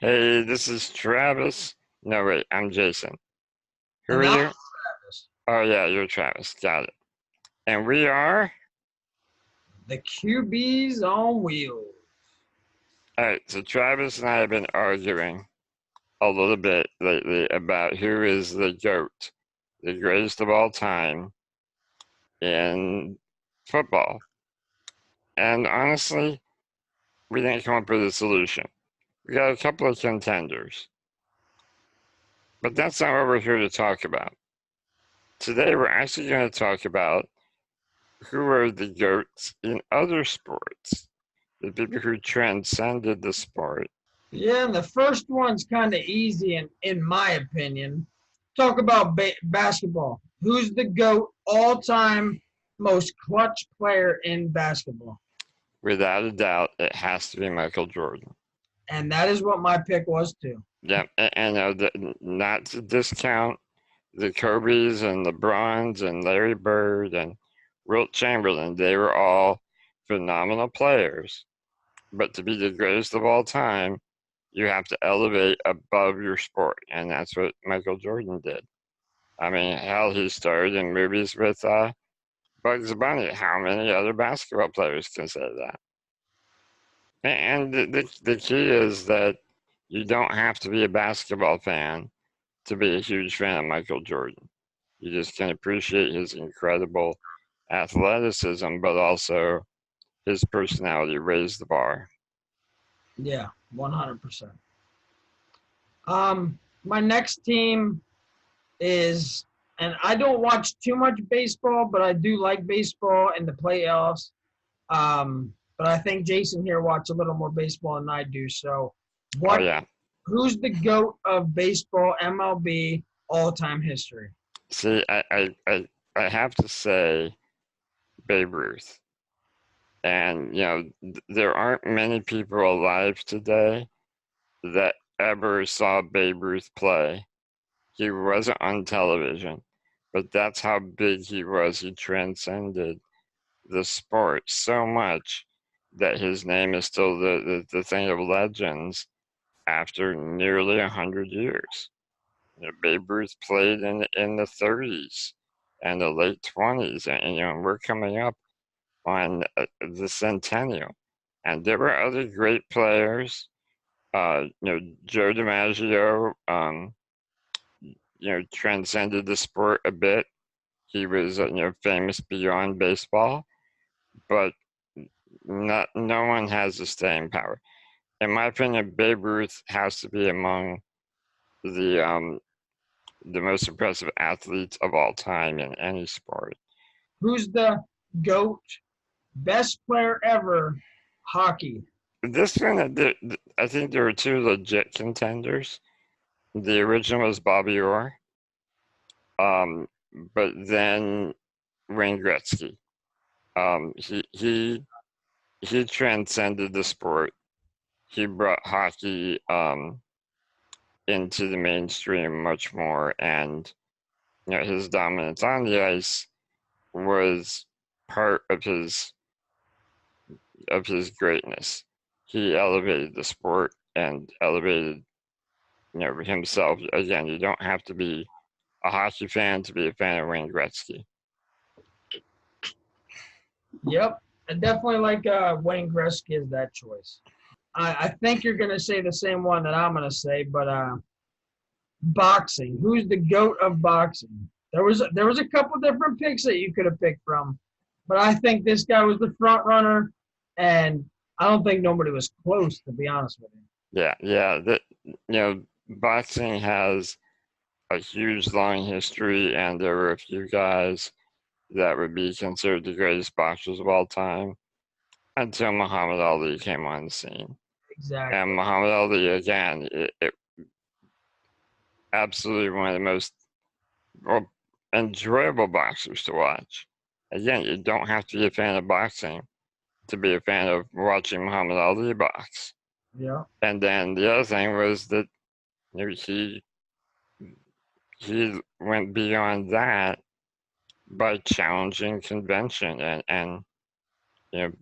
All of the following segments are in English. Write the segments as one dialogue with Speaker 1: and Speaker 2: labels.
Speaker 1: Hey, this is Travis. No, wait, I'm Jason. Who are
Speaker 2: And I'm
Speaker 1: you?
Speaker 2: Travis,
Speaker 1: Oh, yeah, you're Travis. Got it. And we are?
Speaker 2: the QBs on wheels.
Speaker 1: All right, so Travis and I have been arguing a little bit lately about who is the GOAT, the greatest of all time in football. And honestly, we didn't come up with a solution. We got a couple of contenders, but that's not what we're here to talk about. Today, we're actually going to talk about who are the GOATs in other sports, the people who transcended the sport.
Speaker 2: Yeah, and the first one's kind of easy, in my opinion. Talk about basketball. Who's the GOAT all time most clutch player in basketball?
Speaker 1: Without a doubt, it has to be Michael Jordan.
Speaker 2: And that is what my pick was, too.
Speaker 1: Yeah, not to discount the Kobe's and LeBrons and Larry Bird and Wilt Chamberlain. They were all phenomenal players. But to be the greatest of all time, you have to elevate above your sport. And that's what Michael Jordan did. I mean, hell, he starred in movies with Bugs Bunny. How many other basketball players can say that? And the key is that you don't have to be a basketball fan to be a huge fan of Michael Jordan. You just can appreciate his incredible athleticism, but also his personality raised the bar.
Speaker 2: Yeah, 100%. My next team is, and I don't watch too much baseball, but I do like baseball in the playoffs. But I think Jason here watched a little more baseball than I do. So,
Speaker 1: Oh,
Speaker 2: what?
Speaker 1: yeah.
Speaker 2: Who's the goat of baseball MLB all time history?
Speaker 1: See, I have to say Babe Ruth. And, there aren't many people alive today that ever saw Babe Ruth play. He wasn't on television, but that's how big he was. He transcended the sport so much that his name is still the thing of legends after nearly 100 years. Babe Ruth played in the 30s and the late 20s, and we're coming up on the centennial. And there were other great players. Joe DiMaggio, transcended the sport a bit. He was, famous beyond baseball, but no one has the staying power. In my opinion, Babe Ruth has to be among the most impressive athletes of all time in any sport.
Speaker 2: Who's the goat? Best player ever, hockey.
Speaker 1: This one, I think there were two legit contenders. The original was Bobby Orr, um, but then Wayne Gretzky. He transcended the sport. He brought hockey into the mainstream much more, and his dominance on the ice was part of his greatness. He elevated the sport and elevated himself. Again, you don't have to be a hockey fan to be a fan of Wayne Gretzky.
Speaker 2: Yep, I definitely like Wayne Gretzky as that choice. I think you're going to say the same one that I'm going to say, but boxing. Who's the goat of boxing? There was a couple different picks that you could have picked from, but I think this guy was the front runner, and I don't think nobody was close, to be honest with you.
Speaker 1: Yeah. Boxing has a huge long history, and there were a few guys that would be considered the greatest boxers of all time until Muhammad Ali came on the scene. And
Speaker 2: Exactly.
Speaker 1: Muhammad Ali, again, it absolutely one of the most well, enjoyable boxers to watch. Again, you don't have to be a fan of boxing to be a fan of watching Muhammad Ali box.
Speaker 2: Yeah.
Speaker 1: And then the other thing was that he went beyond that by challenging convention and you know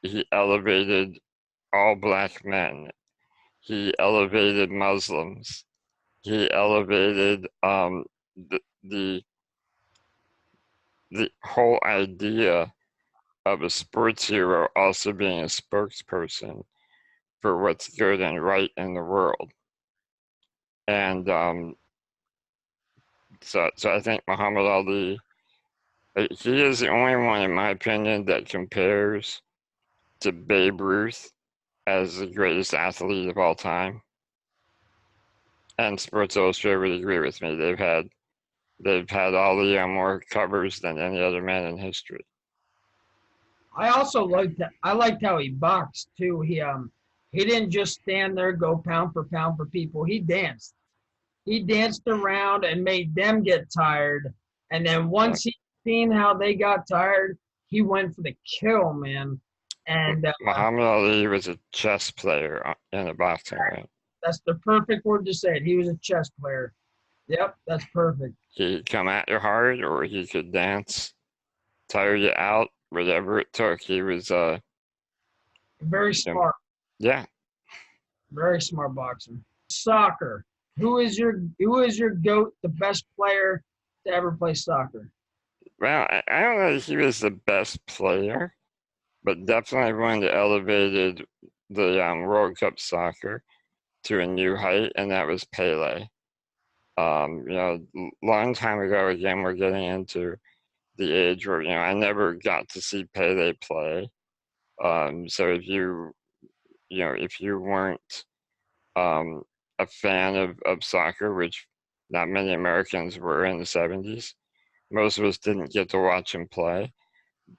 Speaker 1: he elevated all black men He elevated Muslims. He elevated the whole idea of a sports hero also being a spokesperson for what's good and right in the world. And so I think Muhammad Ali, he is the only one, in my opinion, that compares to Babe Ruth as the greatest athlete of all time. And Sports Illustrated would agree with me. They've had Ali on more covers than any other man in history.
Speaker 2: I also liked that. I liked how he boxed too. He didn't just stand there, go pound for people. He danced. He danced around and made them get tired. And then once he seen how they got tired, he went for the kill, man. And
Speaker 1: Muhammad Ali was a chess player in a boxing ring.
Speaker 2: that's the perfect word to say it. He was a chess player. Yep, that's perfect.
Speaker 1: He'd come at you hard, or he could dance, tire you out, whatever it took. He was
Speaker 2: very smart.
Speaker 1: Yeah.
Speaker 2: Very smart boxer. Soccer. Who is your GOAT, the best player to ever play soccer?
Speaker 1: Well, I don't know if he was the best player, but definitely one that elevated the World Cup soccer to a new height, and that was Pele. Long time ago, again, we're getting into the age where, I never got to see Pele play. So if you weren't a fan of soccer, which not many Americans were in the 70s, most of us didn't get to watch him play,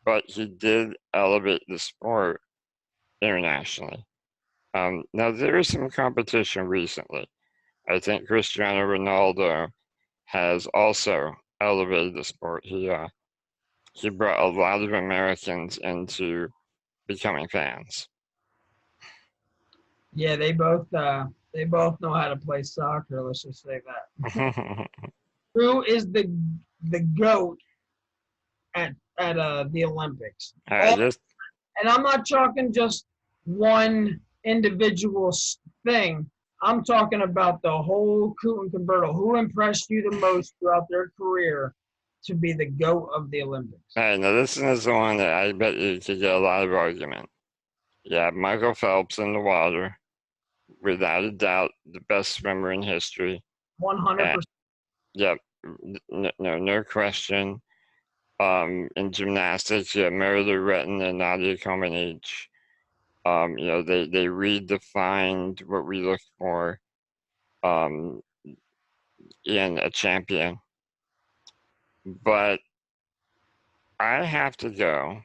Speaker 1: but he did elevate the sport internationally. Now, there is some competition recently. I think Cristiano Ronaldo has also elevated the sport. He brought a lot of Americans into becoming fans.
Speaker 2: Yeah, they both know how to play soccer. Let's just say that. Who is the GOAT at the Olympics? And I'm not talking just one individual thing. I'm talking about the whole Coot and Convertible. Who impressed you the most throughout their career to be the GOAT of the Olympics?
Speaker 1: All right, now this is the one that I bet you could get a lot of argument. Yeah, Michael Phelps in the water, without a doubt, the best swimmer in history.
Speaker 2: 100%.
Speaker 1: Yep, no question. In gymnastics, yeah, Mary Lou Retton and Nadia Comaneci. They redefined what we look for in a champion. But I have to go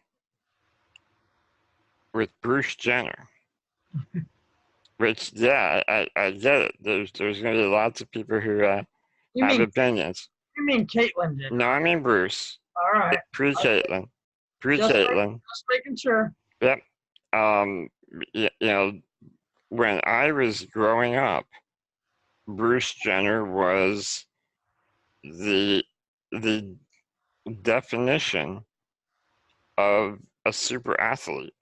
Speaker 1: with Bruce Jenner. Which, yeah, I get it. There's going to be lots of people who have opinions.
Speaker 2: You mean Caitlyn Jenner?
Speaker 1: No, I mean Bruce.
Speaker 2: All right.
Speaker 1: Pre-Caitlyn.
Speaker 2: Just making sure.
Speaker 1: Yep. When I was growing up, Bruce Jenner was the definition of a super athlete.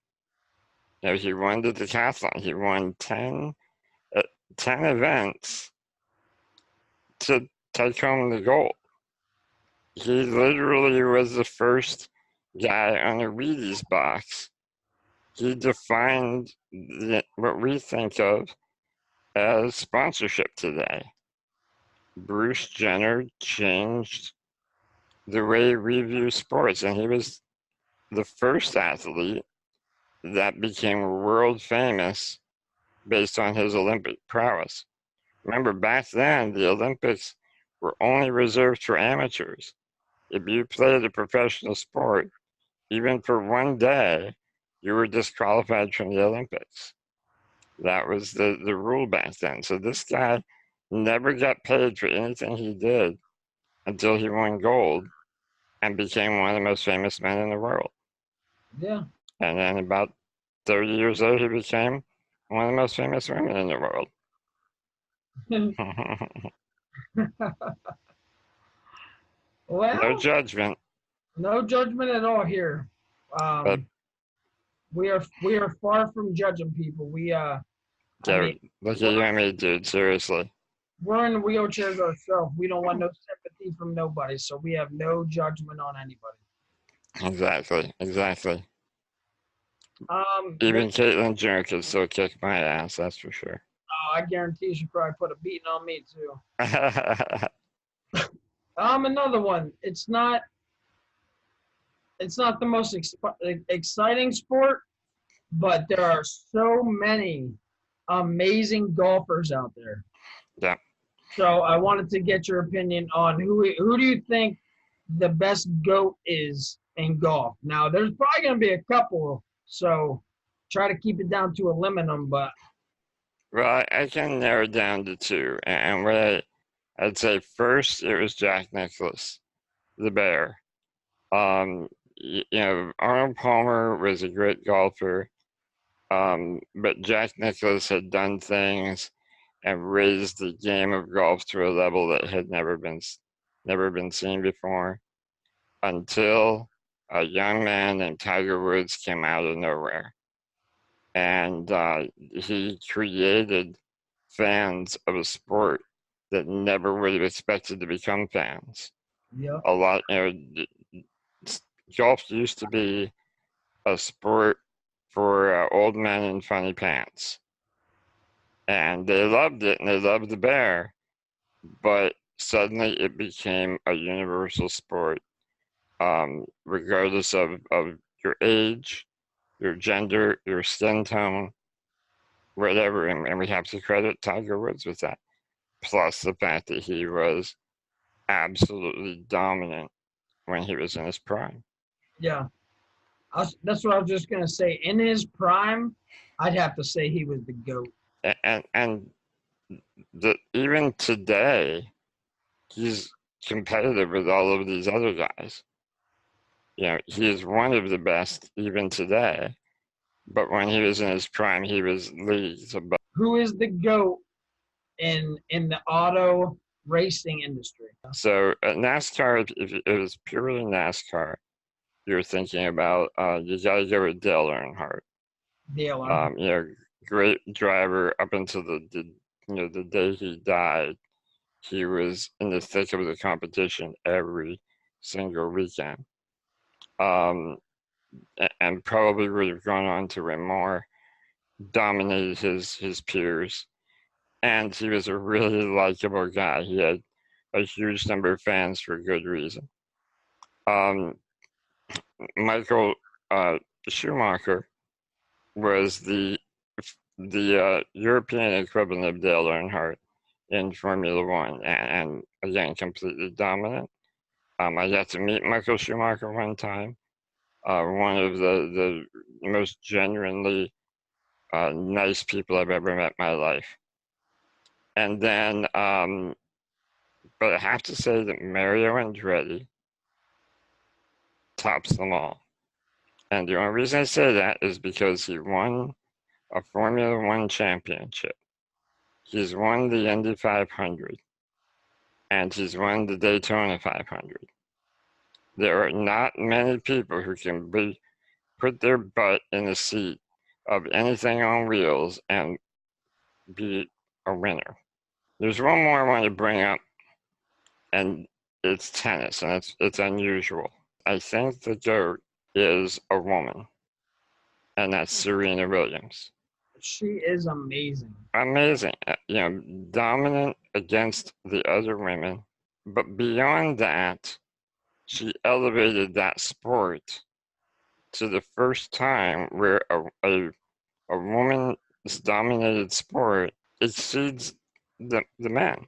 Speaker 1: He won the decathlon. He won 10 events to take home the gold. He literally was the first guy on a Wheaties box. He defined what we think of as sponsorship today. Bruce Jenner changed the way we view sports, and he was the first athlete that became world famous based on his Olympic prowess. Remember, back then, the Olympics were only reserved for amateurs. If you played a professional sport, even for one day, you were disqualified from the Olympics. That was the rule back then. So this guy never got paid for anything he did until he won gold and became one of the most famous men in the world.
Speaker 2: Yeah.
Speaker 1: And then about 30 years later, he became one of the most famous women in the world.
Speaker 2: Well,
Speaker 1: no judgment.
Speaker 2: No judgment at all here. We are far from judging people. I
Speaker 1: Yeah,
Speaker 2: mean,
Speaker 1: look at you and me, dude. Seriously.
Speaker 2: we're in wheelchairs ourselves. We don't want no sympathy from nobody, so we have no judgment on anybody.
Speaker 1: Exactly. Exactly.
Speaker 2: There's,
Speaker 1: Even Caitlyn Jenner could still kick my ass. That's for sure.
Speaker 2: I guarantee she probably put a beating on me too. Another one. It's not the most exciting sport, but there are so many amazing golfers out there.
Speaker 1: Yeah.
Speaker 2: So I wanted to get your opinion on who do you think the best GOAT is in golf? Now there's probably going to be a couple, so try to keep it down to a minimum. But
Speaker 1: Well, I can narrow it down to two. And what I'd say first, it was Jack Nicklaus, the Bear. Arnold Palmer was a great golfer, but Jack Nicklaus had done things and raised the game of golf to a level that had never been seen before until a young man named Tiger Woods came out of nowhere, and he created fans of a sport that never would have expected to become fans.
Speaker 2: yeah,
Speaker 1: A lot, golf used to be a sport for old men in funny pants, and they loved it and they loved the Bear, but suddenly it became a universal sport, regardless of your age, your gender, your skin tone, whatever. And we have to credit Tiger Woods with that. Plus the fact that he was absolutely dominant when he was in his prime.
Speaker 2: yeah. That's what I was just gonna say. In his prime, I'd have to say he was the GOAT.
Speaker 1: And even today, he's competitive with all of these other guys. He is one of the best even today. But when he was in his prime, he was leagues above.
Speaker 2: Who is the GOAT in the auto racing industry?
Speaker 1: So NASCAR, if it was purely NASCAR, you're thinking about, you got to go with Dale Earnhardt.
Speaker 2: Dale Earnhardt.
Speaker 1: Great driver up until the day he died. He was in the thick of the competition every single weekend, um, and probably would have gone on to win more, dominated his peers, and he was a really likable guy. He had a huge number of fans for good reason. Michael Schumacher was the European equivalent of Dale Earnhardt in Formula One, and again, completely dominant. I got to meet Michael Schumacher one time. One of the most genuinely nice people I've ever met in my life. And then, but I have to say that Mario Andretti tops them all. And the only reason I say that is because he won a Formula One championship. He's won the Indy 500, and he's won the Daytona 500. There are not many people who can put their butt in the seat of anything on wheels and be a winner. There's one more I want to bring up, and it's tennis, and it's unusual. I think the GOAT is a woman, and that's Serena Williams.
Speaker 2: She is amazing.
Speaker 1: Amazing, dominant against the other women, but beyond that, she elevated that sport to the first time where a woman's dominated sport exceeds the men.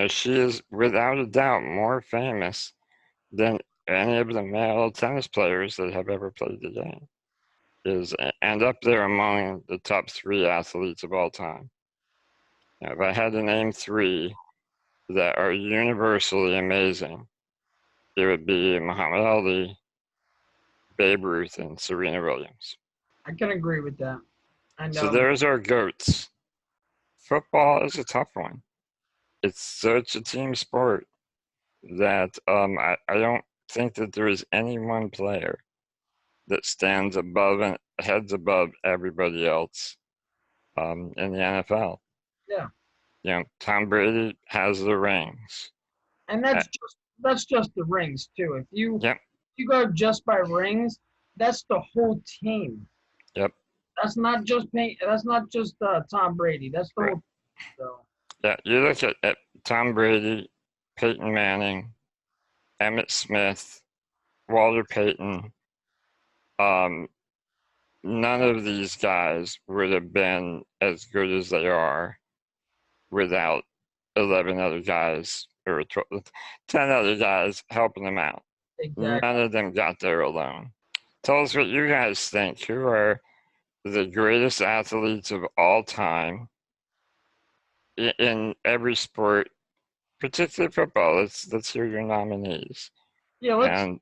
Speaker 1: She is without a doubt more famous than any of the male tennis players that have ever played the game. And up there among the top 3 athletes of all time. If I had to name 3 that are universally amazing, it would be Muhammad Ali, Babe Ruth, and Serena Williams.
Speaker 2: I can agree with that. And
Speaker 1: So there's our GOATs. Football is a tough one. It's such a team sport that I don't think that there is any one player that stands above and heads above everybody else in the NFL.
Speaker 2: Yeah.
Speaker 1: You know, Tom Brady has the rings.
Speaker 2: And
Speaker 1: Uh,
Speaker 2: that's just the rings too.
Speaker 1: yep,
Speaker 2: If you go just by rings, that's the whole team.
Speaker 1: yep.
Speaker 2: That's not just Tom Brady. That's the
Speaker 1: Right.
Speaker 2: whole team. So
Speaker 1: Yeah, you look at Tom Brady, Peyton Manning, Emmett Smith, Walter Payton. Um, none of these guys would have been as good as they are without 11 other guys or 12, 10 other guys helping them out.
Speaker 2: exactly.
Speaker 1: None of them got there alone. Tell us what you guys think. Who are the greatest athletes of all time in every sport, particularly football? Let's hear your nominees.
Speaker 2: Yeah,
Speaker 1: And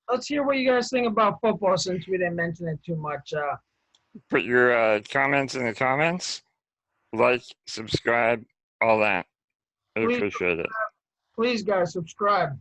Speaker 2: let's hear what you guys think about football since we didn't mention it too much.
Speaker 1: put your comments in the comments. Like, subscribe, all that. I
Speaker 2: Please
Speaker 1: appreciate it.
Speaker 2: please guys subscribe.